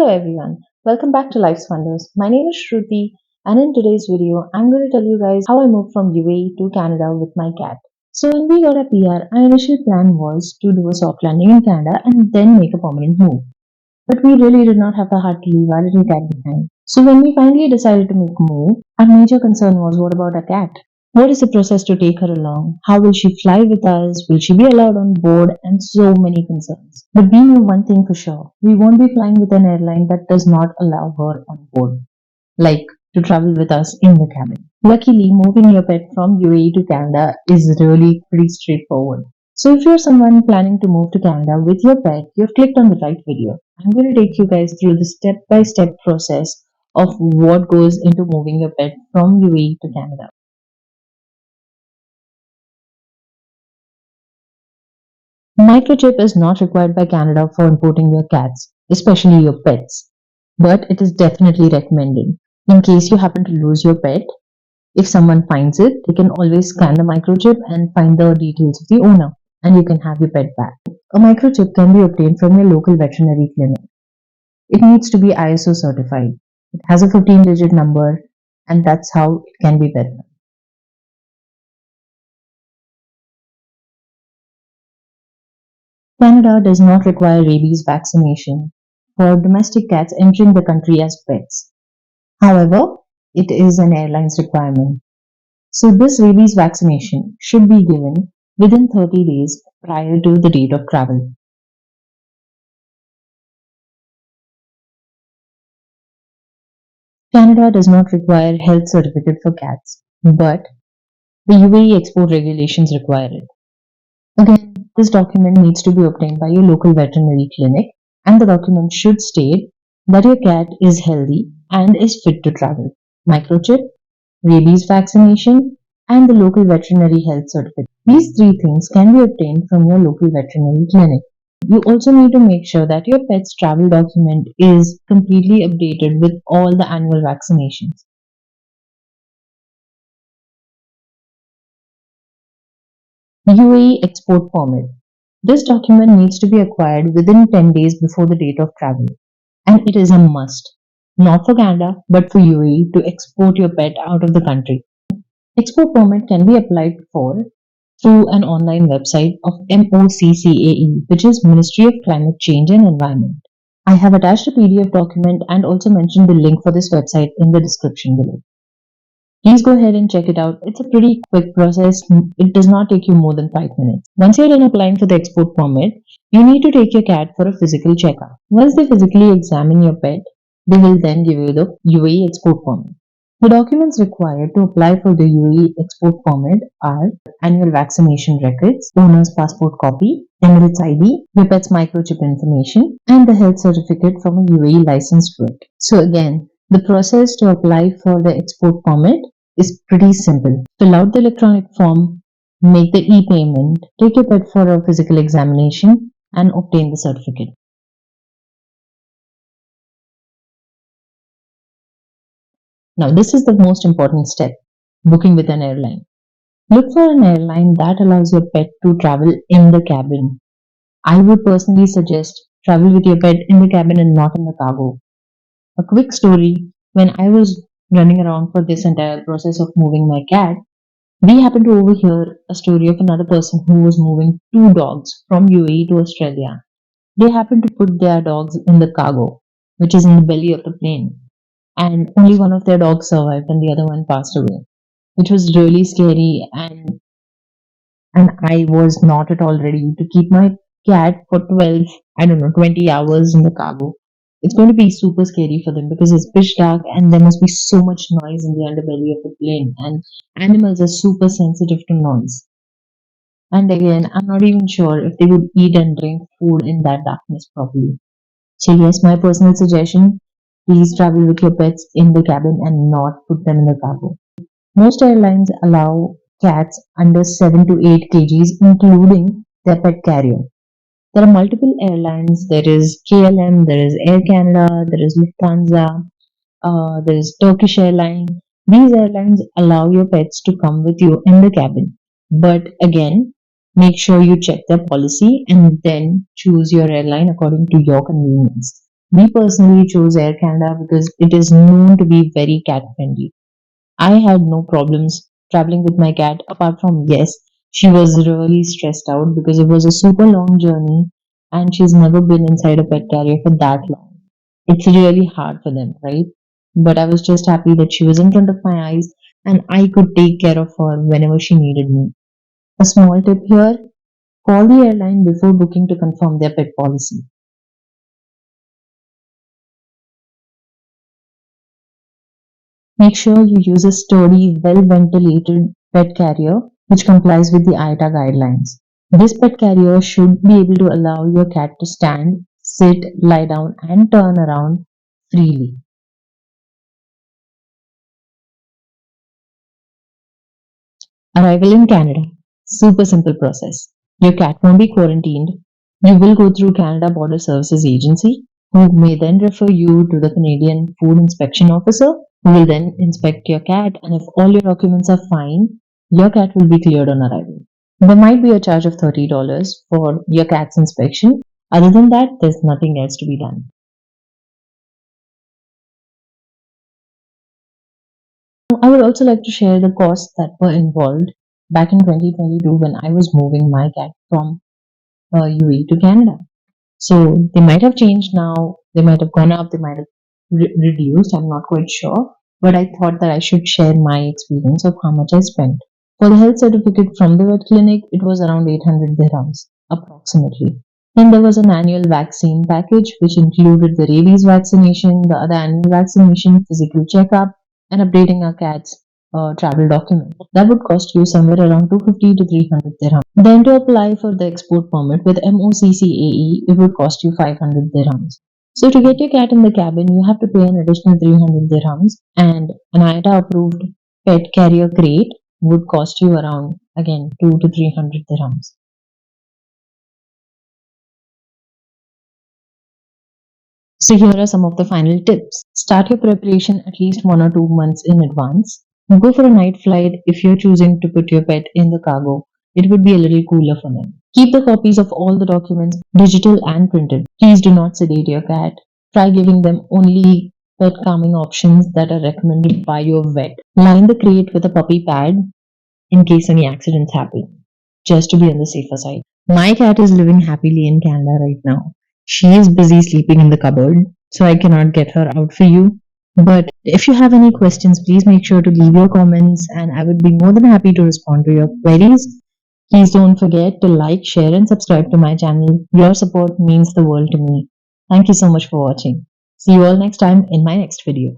Hello everyone, welcome back to Life's Wonders. My name is Shruti, and in today's video, I'm going to tell you guys how I moved from UAE to Canada with my cat. So when we got a PR, our initial plan was to do a soft landing in Canada and then make a permanent move. But we really did not have the heart to leave our little cat behind. So when we finally decided to make a move, our major concern was, what about our cat? What is the process to take her along? How will she fly with us? Will she be allowed on board? And so many concerns. But we knew one thing for sure. We won't be flying with an airline that does not allow her on board, like to travel with us in the cabin. Luckily, moving your pet from UAE to Canada is really pretty straightforward. So if you're someone planning to move to Canada with your pet, you've clicked on the right video. I'm going to take you guys through the step-by-step process of what goes into moving your pet from UAE to Canada. Microchip is not required by Canada for importing your cats, especially your pets, but it is definitely recommended. In case you happen to lose your pet, if someone finds it, they can always scan the microchip and find the details of the owner, and you can have your pet back. A microchip can be obtained from your local veterinary clinic. It needs to be ISO certified. It has a 15-digit number, and that's how it can be verified. Canada does not require rabies vaccination for domestic cats entering the country as pets. However, it is an airline's requirement. So this rabies vaccination should be given within 30 days prior to the date of travel. Canada does not require health certificate for cats, but the UAE export regulations require it. Again, this document needs to be obtained by your local veterinary clinic, and the document should state that your cat is healthy and is fit to travel. Microchip, rabies vaccination, and the local veterinary health certificate. These three things can be obtained from your local veterinary clinic. You also need to make sure that your pet's travel document is completely updated with all the annual vaccinations. UAE export permit. This document needs to be acquired within 10 days before the date of travel, and it is a must, not for Canada but for UAE to export your pet out of the country. Export permit can be applied for through an online website of MOCCAE, which is Ministry of Climate Change and Environment. I have attached a PDF document and also mentioned the link for this website in the description below. Please go ahead and check it out. It's a pretty quick process. It does not take you more than 5 minutes. Once you're done applying for the export permit, you need to take your cat for a physical checkup. Once they physically examine your pet, they will then give you the UAE export permit. The documents required to apply for the UAE export permit are annual vaccination records, owner's passport copy, Emirates ID, your pet's microchip information, and the health certificate from a UAE licensed vet. So again, the process to apply for the export permit is pretty simple. Fill out the electronic form, make the e-payment, take your pet for a physical examination, and obtain the certificate. Now, this is the most important step, booking with an airline. Look for an airline that allows your pet to travel in the cabin. I would personally suggest travel with your pet in the cabin and not in the cargo. A quick story, when I was running around for this entire process of moving my cat, we happened to overhear a story of another person who was moving two dogs from UAE to Australia. They happened to put their dogs in the cargo, which is in the belly of the plane, and only one of their dogs survived and the other one passed away, which was really scary, and I was not at all ready to keep my cat for 12, I don't know, 20 hours in the cargo. It's going to be super scary for them because it's pitch dark and there must be so much noise in the underbelly of the plane, and animals are super sensitive to noise. And again, I'm not even sure if they would eat and drink food in that darkness properly. So yes, my personal suggestion, please travel with your pets in the cabin and not put them in the cargo. Most airlines allow cats under 7 to 8 kgs, including their pet carrier. There are multiple airlines. There is KLM, there is Air Canada, there is Lufthansa, there is Turkish Airline. These airlines allow your pets to come with you in the cabin. But again, make sure you check their policy and then choose your airline according to your convenience. We personally chose Air Canada because it is known to be very cat friendly. I had no problems traveling with my cat, apart from, yes, she was really stressed out because it was a super long journey and she's never been inside a pet carrier for that long. It's really hard for them, right? But I was just happy that she was in front of my eyes and I could take care of her whenever she needed me. A small tip here: call the airline before booking to confirm their pet policy. Make sure you use a sturdy, well ventilated pet carrier which complies with the IATA guidelines. This pet carrier should be able to allow your cat to stand, sit, lie down, and turn around freely. Arrival in Canada. Super simple process. Your cat won't be quarantined. You will go through Canada Border Services Agency, who may then refer you to the Canadian Food Inspection Officer, who will then inspect your cat, and if all your documents are fine, your cat will be cleared on arrival. There might be a charge of $30 for your cat's inspection. Other than that, there's nothing else to be done. I would also like to share the costs that were involved back in 2022 when I was moving my cat from UAE to Canada. So they might have changed now, they might have gone up, they might have reduced, I'm not quite sure. But I thought that I should share my experience of how much I spent. For the health certificate from the vet clinic, it was around 800 dirhams, approximately. Then there was an annual vaccine package which included the rabies vaccination, the other annual vaccination, physical checkup, and updating our cat's travel document. That would cost you somewhere around 250 to 300 dirhams. Then to apply for the export permit with MOCCAE, it would cost you 500 dirhams. So to get your cat in the cabin, you have to pay an additional 300 dirhams, and an IATA approved pet carrier crate would cost you around, again, 2 to 300 dirhams. So here are some of the final tips. Start your preparation at least 1 or 2 months in advance. Go for a night flight if you're choosing to put your pet in the cargo. It would be a little cooler for them. Keep the copies of all the documents digital and printed. Please do not sedate your cat. Try giving them only pet calming options that are recommended by your vet. Line the crate with a puppy pad in case any accidents happen, just to be on the safer side. My cat is living happily in Canada right now. She is busy sleeping in the cupboard, so I cannot get her out for you. But if you have any questions, please make sure to leave your comments and I would be more than happy to respond to your queries. Please don't forget to like, share, and subscribe to my channel. Your support means the world to me. Thank you so much for watching. See you all next time in my next video.